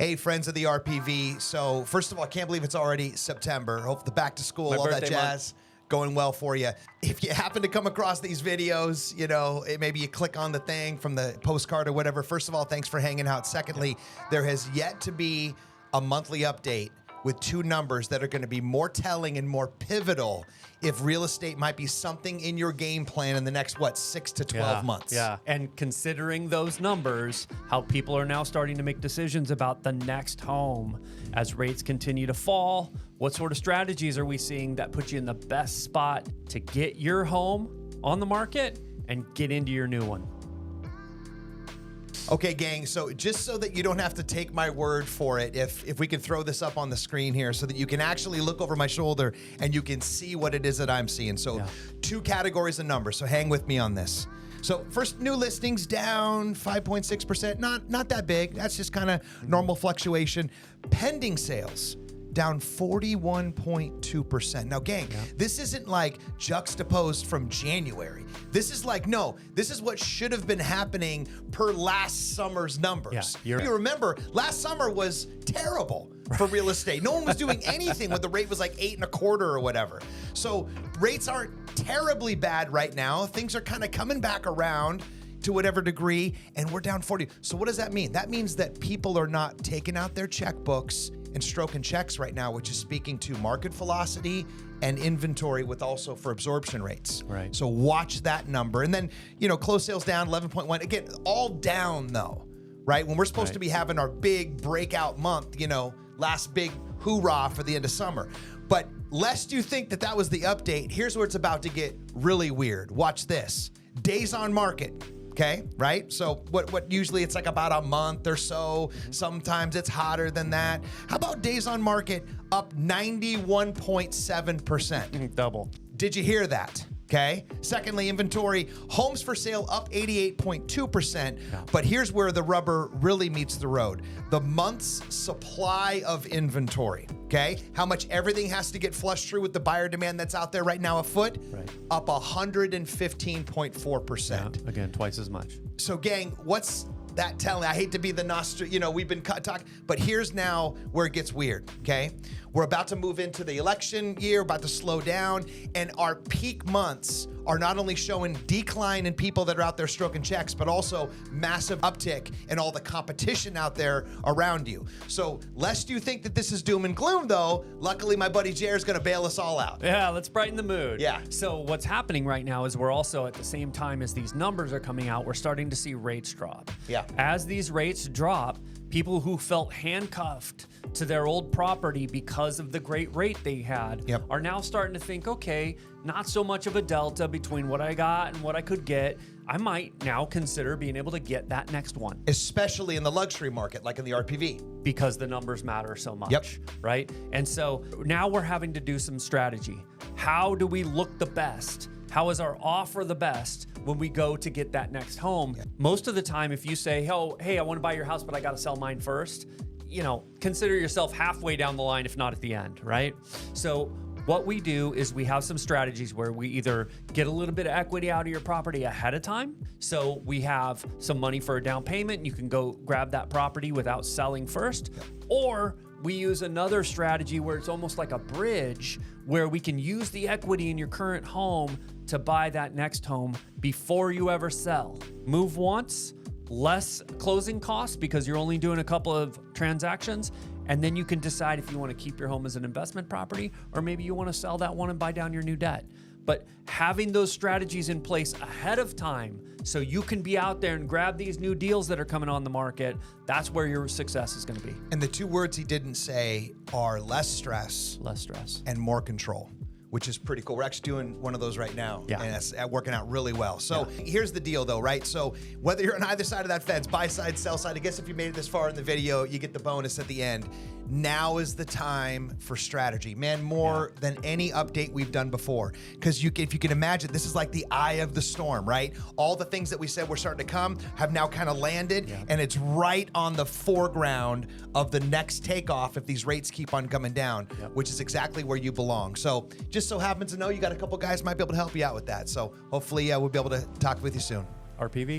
Hey, friends of the RPV. So first of all, I can't believe it's already September. Hope the back to school, all that jazz, going well for you. If you happen to come across these videos, you know, maybe you click on the thing from the postcard or whatever. First of all, thanks for hanging out. Secondly, there has yet to be a monthly update with two numbers that are going to be more telling and more pivotal if real estate might be something in your game plan in the next, 6 to 12 months. Yeah, and considering those numbers, how people are now starting to make decisions about the next home as rates continue to fall, what sort of strategies are we seeing that put you in the best spot to get your home on the market and get into your new one? Okay, gang, so just so that you don't have to take my word for it, if we can throw this up on the screen here so that you can actually look over my shoulder and you can see what it is that I'm seeing. So two categories of numbers, so hang with me on this. So first, new listings down 5.6%, not that big. That's just kind of normal fluctuation. Pending sales down 41.2%. Now, gang, this isn't like juxtaposed from January. This is like, no, this is what should have been happening per last summer's numbers. Yeah, you remember, last summer was terrible for real estate. No one was doing anything when the rate was like 8.25 or whatever. So rates aren't terribly bad right now. Things are kind of coming back around to whatever degree, and we're down 40. So what does that mean? That means that people are not taking out their checkbooks and stroking checks right now, which is speaking to market velocity and inventory with also for absorption rates. Right. So watch that number. And then, you know, closed sales down 11.1. Again, all down though, right? When we're supposed to be having our big breakout month, you know, last big hoorah for the end of summer. But lest you think that that was the update, here's where it's about to get really weird. Watch this. Days on market. Okay, right? So what usually it's like about a month or so. Sometimes it's hotter than that. How about days on market up 91.7%? Double. Did you hear that? Okay. Secondly, inventory, homes for sale up 88.2%. But here's where the rubber really meets the road. The month's supply of inventory. Okay. How much everything has to get flushed through with the buyer demand that's out there right now afoot? Right. Up 115.4%. Yeah, again, twice as much. So, gang, what's that telling? I hate to be the you know, we've been talking, but here's now where it gets weird, okay? We're about to move into the election year, about to slow down, and our peak months are not only showing decline in people that are out there stroking checks, but also massive uptick in all the competition out there around you. So, lest you think that this is doom and gloom, though, luckily my buddy Jared's gonna bail us all out. Yeah, let's brighten the mood. Yeah. So what's happening right now is we're also, at the same time as these numbers are coming out, we're starting to see rates drop. Yeah. As these rates drop, people who felt handcuffed to their old property because of the great rate they had are now starting to think, okay, not so much of a delta between what I got and what I could get. I might now consider being able to get that next one. Especially in the luxury market, like in the RPV. Because the numbers matter so much, right? And so now we're having to do some strategy. How do we look the best? How is our offer the best when we go to get that next home? Most of the time, if you say, oh, hey, I want to buy your house, but I got to sell mine first, you know, consider yourself halfway down the line, if not at the end, right? So what we do is we have some strategies where we either get a little bit of equity out of your property ahead of time. So we have some money for a down payment and you can go grab that property without selling first. Or we use another strategy where it's almost like a bridge where we can use the equity in your current home to buy that next home before you ever sell. Move once, less closing costs because you're only doing a couple of transactions, and then you can decide if you want to keep your home as an investment property or maybe you want to sell that one and buy down your new debt. But having those strategies in place ahead of time so you can be out there and grab these new deals that are coming on the market, that's where your success is going to be. And the two words he didn't say are less stress. Less stress. And more control, which is pretty cool. We're actually doing one of those right now. Yeah. And it's working out really well. So here's the deal though, right? So whether you're on either side of that fence, buy side, sell side, I guess if you made it this far in the video, you get the bonus at the end. Now is the time for strategy, man, more than any update we've done before. Because if you can imagine, this is like the eye of the storm, right? All the things that we said were starting to come have now kind of landed, and it's right on the foreground of the next takeoff if these rates keep on coming down, which is exactly where you belong. So just so happens to know you got a couple guys might be able to help you out with that. So hopefully we'll be able to talk with you soon. RPV.